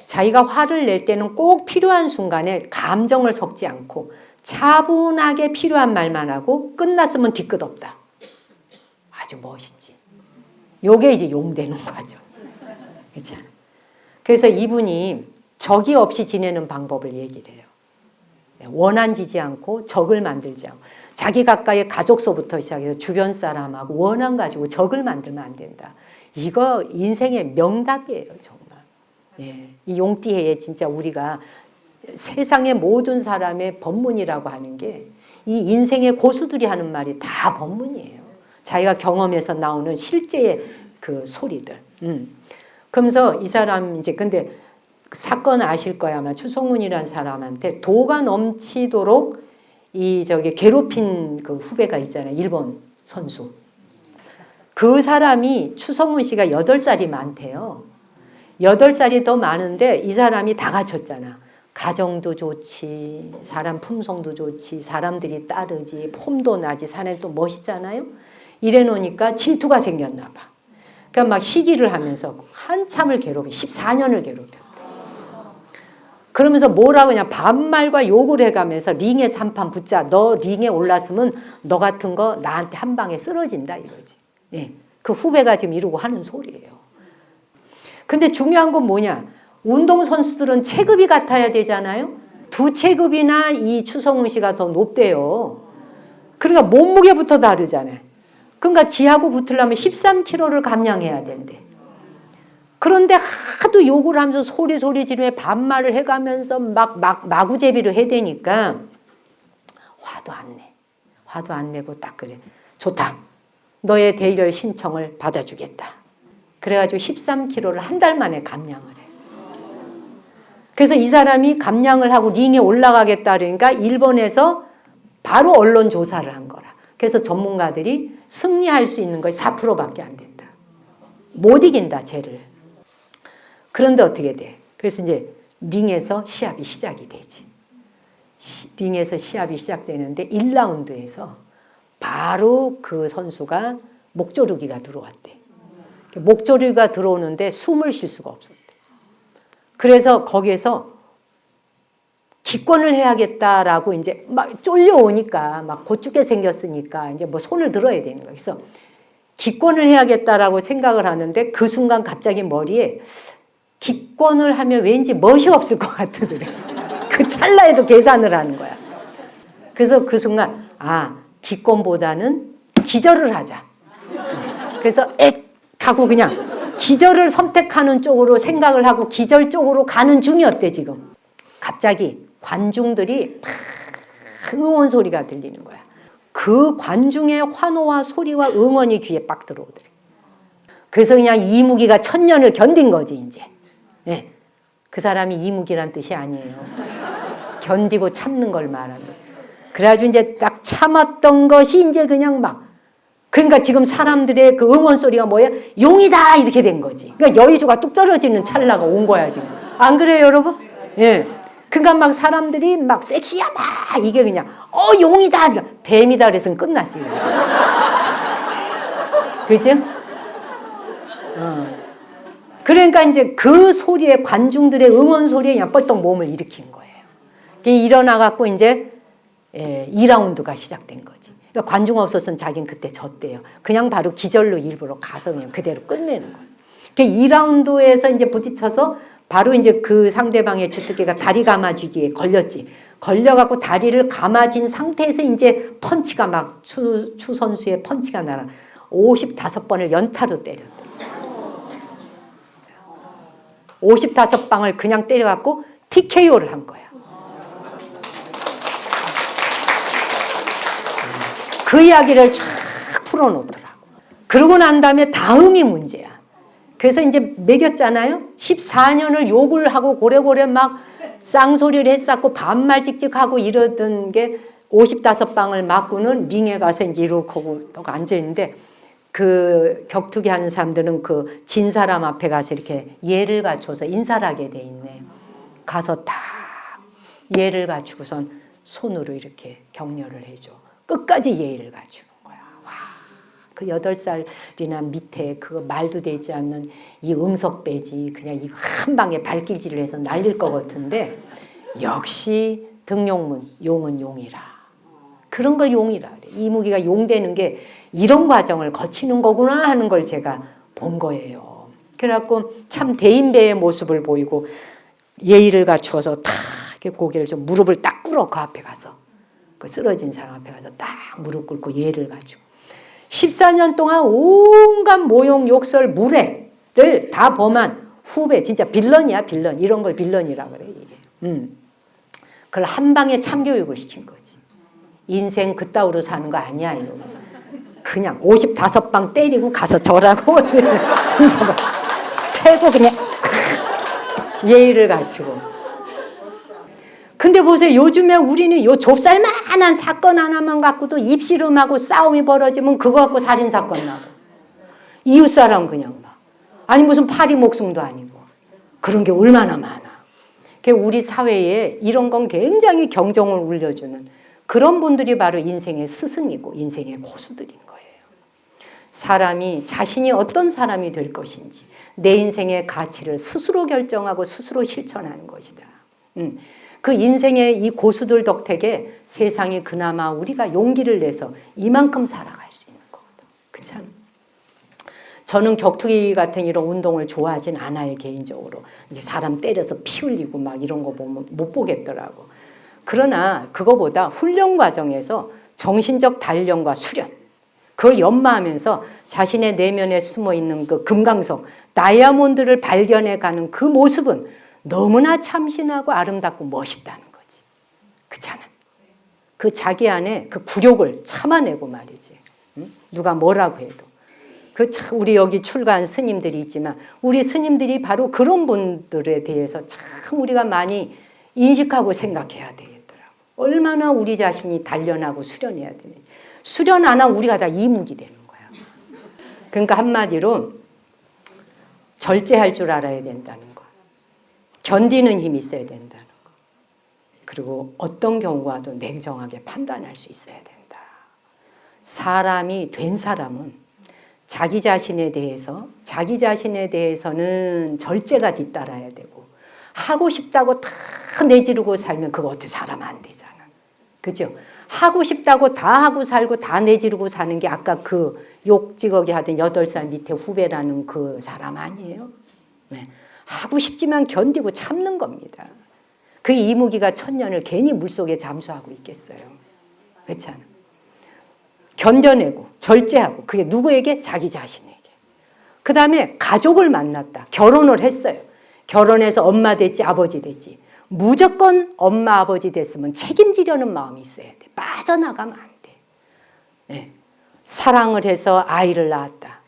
자기가 화를 낼 때는 꼭 필요한 순간에 감정을 섞지 않고 차분하게 필요한 말만 하고 끝났으면 뒤끝없다. 아주 멋있지. 요게 이제 용되는 거죠. 그렇죠? 그래서 이분이 적이 없이 지내는 방법을 얘기를 해요. 원한지지 않고 적을 만들지 않고 자기 가까이 가족서부터 시작해서 주변 사람하고 원한 가지고 적을 만들면 안 된다. 이거 인생의 명답이에요. 정말. 예. 이 용띠해에 진짜 우리가 세상의 모든 사람의 법문이라고 하는 게 이 인생의 고수들이 하는 말이 다 법문이에요. 자기가 경험해서 나오는 실제의 그 소리들. 그러면서 이 사람 이제 근데 사건 아실 거야. 아마 추성훈이라는 사람한테 도가 넘치도록 괴롭힌 그 후배가 있잖아요. 일본 선수. 그 사람이 추성훈 씨가 8살이 많대요. 8살이 더 많은데 이 사람이 다 갖췄잖아. 가정도 좋지, 사람 품성도 좋지, 사람들이 따르지, 폼도 나지, 사람이 또 멋있잖아요. 이래 놓으니까 질투가 생겼나 봐. 그러니까 막 시기를 하면서 한참을 괴롭혀. 14년을 괴롭혀. 그러면서 뭐라고 그냥 반말과 욕을 해가면서 링에서 한판 붙자. 너 링에 올랐으면 너 같은 거 나한테 한 방에 쓰러진다 이거지. 예. 그 후배가 지금 이러고 하는 소리예요. 근데 중요한 건 뭐냐. 운동선수들은 체급이 같아야 되잖아요. 2체급이나 이 추성훈 씨가 더 높대요. 그러니까 몸무게부터 다르잖아요. 그러니까 지하고 붙으려면 13kg를 감량해야 된대. 그런데 하도 욕을 하면서 소리 지르며 반말을 해가면서 마구제비를 해대니까 화도 안 내. 화도 안 내고 딱 그래. 좋다. 너의 대결 신청을 받아주겠다. 그래가지고 13kg를 한 달 만에 감량을 해. 그래서 이 사람이 감량을 하고 링에 올라가겠다 그러니까 일본에서 바로 언론 조사를 한 거라. 그래서 전문가들이 승리할 수 있는 것이 4%밖에 안 된다. 못 이긴다, 쟤를. 그런데 어떻게 돼? 그래서 이제 링에서 시합이 시작이 되지. 링에서 시합이 시작되는데 1라운드에서 바로 그 선수가 목조르기가 들어왔대. 목조르기가 들어오는데 숨을 쉴 수가 없었대. 그래서 거기에서 기권을 해야겠다라고 이제 막 쫄려오니까 막 곧죽게 생겼으니까 이제 뭐 손을 들어야 되는 거야. 그래서 기권을 해야겠다라고 생각을 하는데 그 순간 갑자기 머리에 기권을 하면 왠지 멋이 없을 것 같더래. 그 찰나에도 계산을 하는 거야. 그래서 그 순간 기권보다는 기절을 하자. 그래서 하고 그냥 기절을 선택하는 쪽으로 생각을 하고 기절 쪽으로 가는 중이었대 지금. 갑자기 관중들이 팍 응원 소리가 들리는 거야. 그 관중의 환호와 소리와 응원이 귀에 빡 들어오더래. 그래서 그냥 이무기가 1000년을 견딘 거지 이제. 네. 그 사람이 이무기란 뜻이 아니에요. 견디고 참는 걸 말하는 거예요. 그래가지고 이제 딱 참았던 것이 이제 그냥 그러니까 지금 사람들의 그 응원 소리가 뭐야? 용이다! 이렇게 된 거지. 그러니까 여의주가 뚝 떨어지는 찰나가 온 거야, 지금. 안 그래요, 여러분? 예. 그러니까 사람들이 섹시야, 이게 그냥, 용이다! 그러니까 뱀이다! 그래서는 끝났지. 그죠? 그러니까 이제 그 소리에, 관중들의 응원 소리에 그냥 뻘떡 몸을 일으킨 거예요. 일어나갖고 이제 2라운드가 시작된 거지. 그러니까 관중 없었으면 자기는 그때 졌대요. 그냥 바로 기절로 일부러 가서 그냥 그대로 끝내는 거예요. 그러니까 2라운드에서 이제 부딪혀서 바로 이제 그 상대방의 주특기가 다리 감아주기에 걸렸지. 걸려갖고 다리를 감아진 상태에서 이제 펀치가 추 선수의 펀치가 나라 55번을 연타로 때렸대. 55방을 그냥 때려갖고 TKO를 한 거야. 그 이야기를 쫙 풀어놓더라고. 그러고 난 다음에 다음이 문제야. 그래서 이제 매겼잖아요. 14년을 욕을 하고 고래고래 쌍소리를 했었고 반말 찍찍하고 이러던 게 55방을 맞고는 링에 가서 이제 이러고 앉아있는데 그 격투기 하는 사람들은 그 진 사람 앞에 가서 이렇게 예를 갖춰서 인사를 하게 돼 있네. 가서 딱 예를 갖추고선 손으로 이렇게 격려를 해줘. 끝까지 예의를 갖추는 거야. 와, 그 8살이나 밑에 그 말도 되지 않는 이 응석배지 그냥 이거 한 방에 발길질을 해서 날릴 것 같은데 역시 등용문, 용은 용이라. 그런 걸 용이라 그래. 이무기가 용되는 게 이런 과정을 거치는 거구나 하는 걸 제가 본 거예요. 그래갖고 참 대인배의 모습을 보이고 예의를 갖추어서 탁 이렇게 고개를 좀 무릎을 딱 꿇어 그 앞에 가서 그 쓰러진 사람 앞에 가서 딱 무릎 꿇고 예를 갖추고 14년 동안 온갖 모욕, 욕설, 무례를 다 범한 후배 진짜 빌런이야 빌런 이런 걸 빌런이라 그래 이게. 그걸 한 방에 참교육을 시킨 거지. 인생 그따위로 사는 거 아니야 이거. 그냥 55방 때리고 가서 절하고 갖고 그냥 예의를 갖추고. 근데 보세요. 요즘에 우리는 요 좁쌀만한 사건 하나만 갖고도 입씨름하고 싸움이 벌어지면 그거 갖고 살인사건 나고. 이웃사람 그냥 막. 아니 무슨 파리 목숨도 아니고. 그런 게 얼마나 많아. 우리 사회에 이런 건 굉장히 경종을 울려주는 그런 분들이 바로 인생의 스승이고 인생의 고수들인 거예요. 사람이 자신이 어떤 사람이 될 것인지 내 인생의 가치를 스스로 결정하고 스스로 실천하는 것이다. 그 인생의 이 고수들 덕택에 세상이 그나마 우리가 용기를 내서 이만큼 살아갈 수 있는 거거든. 그렇잖아. 저는 격투기 같은 이런 운동을 좋아하진 않아요, 개인적으로. 사람 때려서 피 흘리고 막 이런 거 보면 못 보겠더라고. 그러나 그거보다 훈련 과정에서 정신적 단련과 수련, 그걸 연마하면서 자신의 내면에 숨어있는 그 금강석, 다이아몬드를 발견해가는 그 모습은 너무나 참신하고 아름답고 멋있다는 거지. 그렇잖아. 그 자기 안에 그 굴욕을 참아내고 말이지. 누가 뭐라고 해도. 우리 여기 출가한 스님들이 있지만 우리 스님들이 바로 그런 분들에 대해서 참 우리가 많이 인식하고 생각해야 되겠더라고. 얼마나 우리 자신이 단련하고 수련해야 되는지. 수련 안 하면 우리가 다 이묵이 되는 거야. 그러니까 한마디로 절제할 줄 알아야 된다는 거. 견디는 힘이 있어야 된다는 거. 그리고 어떤 경우와도 냉정하게 판단할 수 있어야 된다. 사람이 된 사람은 자기 자신에 대해서는 절제가 뒤따라야 되고 하고 싶다고 다 내지르고 살면 그거 어떻게 사람 안 되잖아. 그죠? 하고 싶다고 다 하고 살고 다 내지르고 사는 게 아까 그 욕지거기 하던 8살 밑에 후배라는 그 사람 아니에요? 네. 하고 싶지만 견디고 참는 겁니다. 그 이무기가 1000년을 괜히 물속에 잠수하고 있겠어요. 그렇잖아. 견뎌내고 절제하고 그게 누구에게? 자기 자신에게. 그 다음에 가족을 만났다. 결혼을 했어요. 결혼해서 엄마 됐지 아버지 됐지. 무조건 엄마 아버지 됐으면 책임지려는 마음이 있어야 돼. 빠져나가면 안 돼. 네. 사랑을 해서 아이를 낳았다.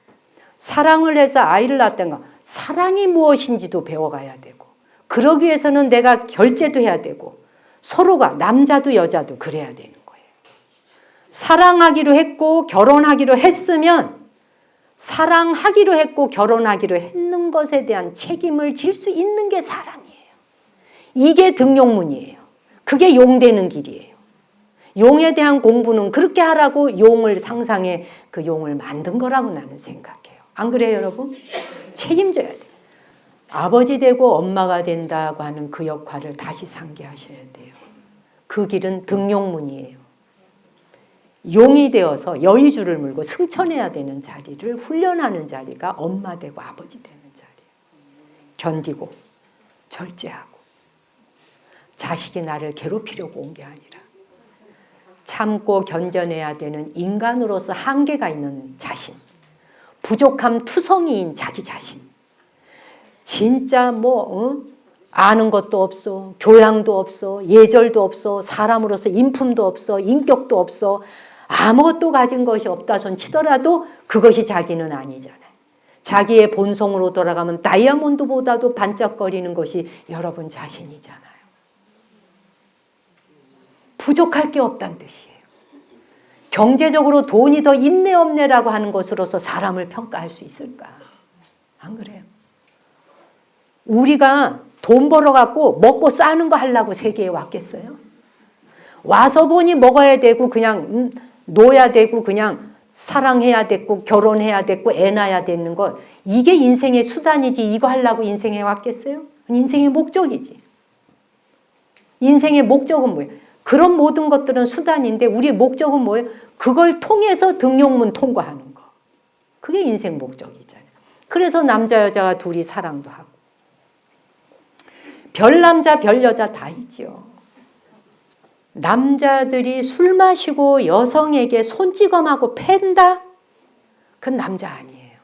사랑을 해서 아이를 낳았다는 거 사랑이 무엇인지도 배워가야 되고 그러기 위해서는 내가 결제도 해야 되고 서로가 남자도 여자도 그래야 되는 거예요. 사랑하기로 했고 결혼하기로 했으면 사랑하기로 했고 결혼하기로 했는 것에 대한 책임을 질 수 있는 게 사랑이에요. 이게 등용문이에요. 그게 용되는 길이에요. 용에 대한 공부는 그렇게 하라고 용을 상상해 그 용을 만든 거라고 나는 생각해요. 안 그래요, 여러분? 책임져야 돼요. 아버지 되고 엄마가 된다고 하는 그 역할을 다시 상기하셔야 돼요. 그 길은 등용문이에요. 용이 되어서 여의주를 물고 승천해야 되는 자리를 훈련하는 자리가 엄마 되고 아버지 되는 자리예요. 견디고 절제하고 자식이 나를 괴롭히려고 온 게 아니라 참고 견뎌내야 되는 인간으로서 한계가 있는 자신, 부족함 투성이인 자기 자신. 진짜 아는 것도 없어, 교양도 없어, 예절도 없어, 사람으로서 인품도 없어, 인격도 없어, 아무것도 가진 것이 없다 손 치더라도 그것이 자기는 아니잖아요. 자기의 본성으로 돌아가면 다이아몬드보다도 반짝거리는 것이 여러분 자신이잖아요. 부족할 게 없다는 뜻이에요. 경제적으로 돈이 더 있네 없네라고 하는 것으로서 사람을 평가할 수 있을까? 안 그래요? 우리가 돈 벌어갖고 먹고 싸는 거 하려고 세계에 왔겠어요? 와서 보니 먹어야 되고 그냥 놓아야 되고 그냥 사랑해야 됐고 결혼해야 됐고 애 낳아야 되는 거 이게 인생의 수단이지 이거 하려고 인생에 왔겠어요? 인생의 목적이지. 인생의 목적은 뭐예요? 그런 모든 것들은 수단인데 우리의 목적은 뭐예요? 그걸 통해서 등용문 통과하는 거. 그게 인생 목적이잖아요. 그래서 남자 여자가 둘이 사랑도 하고 별남자 별여자 다 있죠. 남자들이 술 마시고 여성에게 손찌검하고 팬다? 그건 남자 아니에요.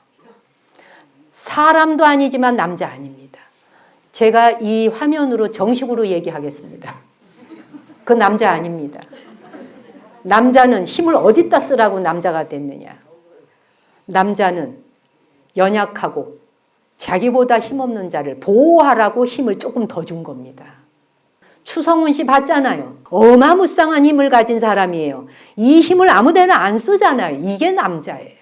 사람도 아니지만 남자 아닙니다. 제가 이 화면으로 정식으로 얘기하겠습니다. 그건 남자 아닙니다. 남자는 힘을 어디다 쓰라고 남자가 됐느냐. 남자는 연약하고 자기보다 힘없는 자를 보호하라고 힘을 조금 더 준 겁니다. 추성훈 씨 봤잖아요. 어마무쌍한 힘을 가진 사람이에요. 이 힘을 아무데나 안 쓰잖아요. 이게 남자예요.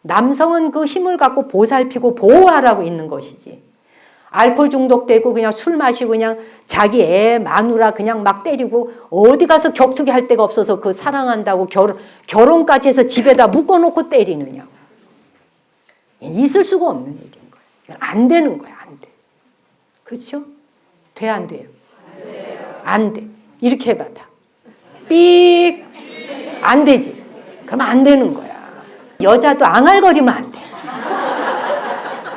남성은 그 힘을 갖고 보살피고 보호하라고 있는 것이지. 알코올 중독되고 그냥 술 마시고 그냥 자기 애 마누라 그냥 막 때리고 어디 가서 격투기 할 데가 없어서 그 사랑한다고 결혼까지 해서 집에다 묶어놓고 때리느냐. 있을 수가 없는 일인 거예요. 안 되는 거야. 안 돼. 그렇죠? 돼 안 돼요? 안 돼. 이렇게 해봐 다. 삑. 안 되지. 그럼 안 되는 거야. 여자도 앙알거리면 안 돼.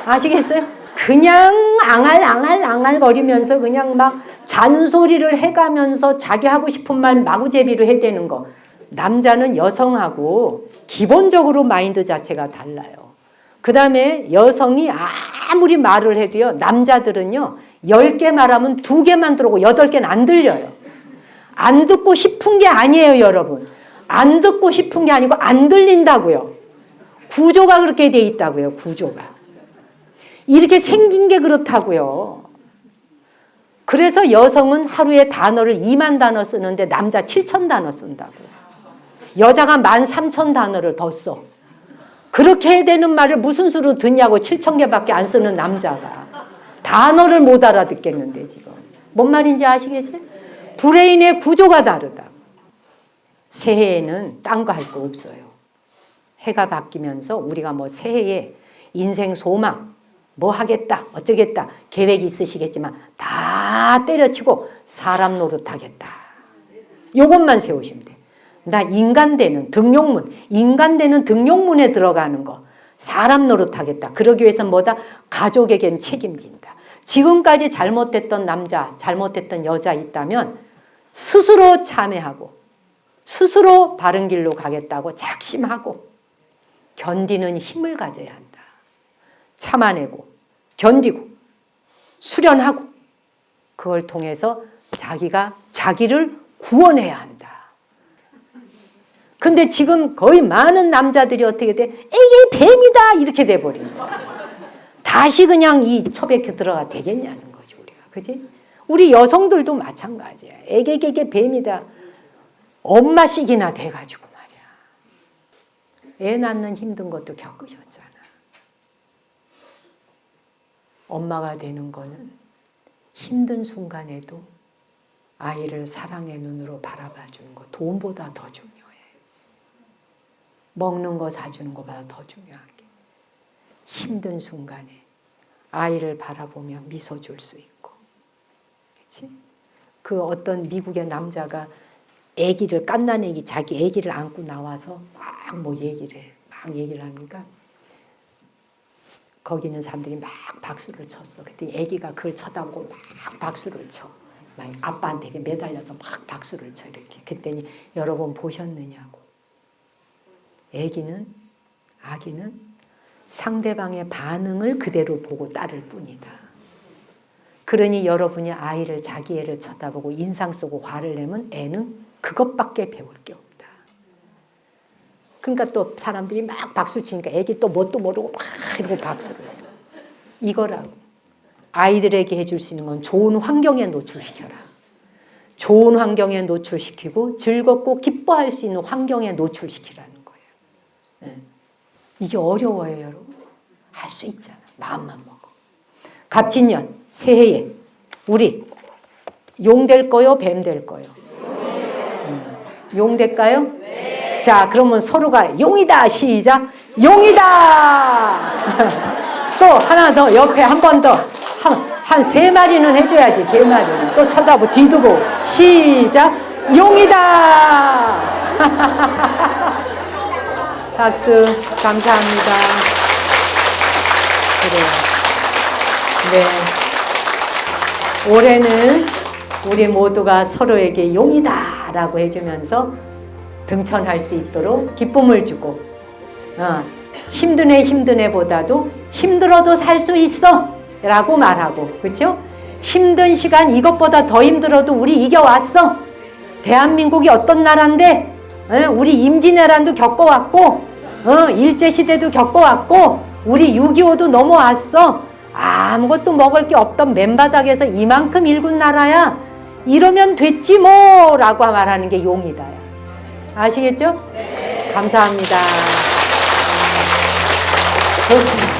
아시겠어요? 그냥 앙알거리면서 그냥 막 잔소리를 해가면서 자기 하고 싶은 말 마구제비로 해대는 거. 남자는 여성하고 기본적으로 마인드 자체가 달라요. 그 다음에 여성이 아무리 말을 해도요. 남자들은요. 10개 말하면 2개만 들어오고 8개는 안 들려요. 안 듣고 싶은 게 아니에요, 여러분. 안 듣고 싶은 게 아니고 안 들린다고요. 구조가 그렇게 돼 있다고요, 구조가. 이렇게 생긴 게 그렇다고요. 그래서 여성은 하루에 단어를 2만 단어 쓰는데 남자 7천 단어 쓴다고. 여자가 13,000 단어를 더 써. 그렇게 해야 되는 말을 무슨 수로 듣냐고 7천 개밖에 안 쓰는 남자가. 단어를 못 알아듣겠는데 지금. 뭔 말인지 아시겠어요? 브레인의 구조가 다르다. 새해에는 딴 거 할 거 없어요. 해가 바뀌면서 우리가 뭐 새해에 인생 소망, 뭐 하겠다, 어쩌겠다, 계획이 있으시겠지만 다 때려치고 사람 노릇하겠다. 요것만 세우시면 돼. 나 인간 되는 등용문에 들어가는 거. 사람 노릇하겠다. 그러기 위해서는 뭐다? 가족에겐 책임진다. 지금까지 잘못됐던 남자, 잘못됐던 여자 있다면 스스로 참회하고 스스로 바른 길로 가겠다고 작심하고 견디는 힘을 가져야 한다. 참아내고 견디고 수련하고 그걸 통해서 자기가 자기를 구원해야 한다. 근데 지금 거의 많은 남자들이 어떻게 돼? 이게 뱀이다 이렇게 돼버린 거야. 다시 그냥 이 처백에 들어가 되겠냐는 거지 우리가. 그지? 우리 여성들도 마찬가지야. 애게 뱀이다. 엄마씩이나 돼가지고 말이야. 애 낳는 힘든 것도 겪으셨잖아. 엄마가 되는 거는 힘든 순간에도 아이를 사랑의 눈으로 바라봐 주는 거 돈보다 더 중요해. 먹는 거 사주는 것보다 더 중요한 게 힘든 순간에 아이를 바라보며 미소 줄 수 있고. 그치? 그 어떤 미국의 남자가 아기를 갓난 아기 자기 아기를 안고 나와서 막 뭐 얘기를 해. 막 얘기를 하니까 거기 있는 사람들이 막 박수를 쳤어. 그때 아기가 그걸 쳐다보고 막 박수를 쳐. 막 아빠한테 매달려서 막 박수를 쳐 이렇게. 그랬더니 여러분 보셨느냐고. 아기는 상대방의 반응을 그대로 보고 따를 뿐이다. 그러니 여러분이 아이를 자기 애를 쳐다보고 인상 쓰고 화를 내면 애는 그것밖에 배울 게 없다. 그러니까 또 사람들이 막 박수 치니까 애기 또 뭣도 모르고 막 이러고 박수를 해줘. 이거라고. 아이들에게 해줄 수 있는 건 좋은 환경에 노출시켜라. 좋은 환경에 노출시키고 즐겁고 기뻐할 수 있는 환경에 노출시키라는 거예요. 네. 이게 어려워요, 여러분. 할 수 있잖아. 마음만 먹어. 갑진년 새해에 우리 용 될 거요, 뱀 될 거요? 용 될까요? 네. 자, 그러면 서로가 용이다. 시작. 용이다. 또 하나 더 옆에 한 번 더. 한 3마리는 해줘야지. 3마리는. 또 쳐다보고 뒤도 보고. 시작. 용이다. 박수. 감사합니다. 그래요. 네. 올해는 우리 모두가 서로에게 용이다 라고 해주면서 등천할 수 있도록 기쁨을 주고 힘든 애 보다도 힘들어도 살 수 있어 라고 말하고, 그렇죠? 힘든 시간 이것보다 더 힘들어도 우리 이겨왔어. 대한민국이 어떤 나라인데 우리 임진왜란도 겪어왔고 일제시대도 겪어왔고 우리 6.25도 넘어왔어. 아무것도 먹을 게 없던 맨바닥에서 이만큼 일군 나라야 이러면 됐지 뭐 라고 말하는 게 용이다. 아시겠죠? 네. 감사합니다. 좋습니다.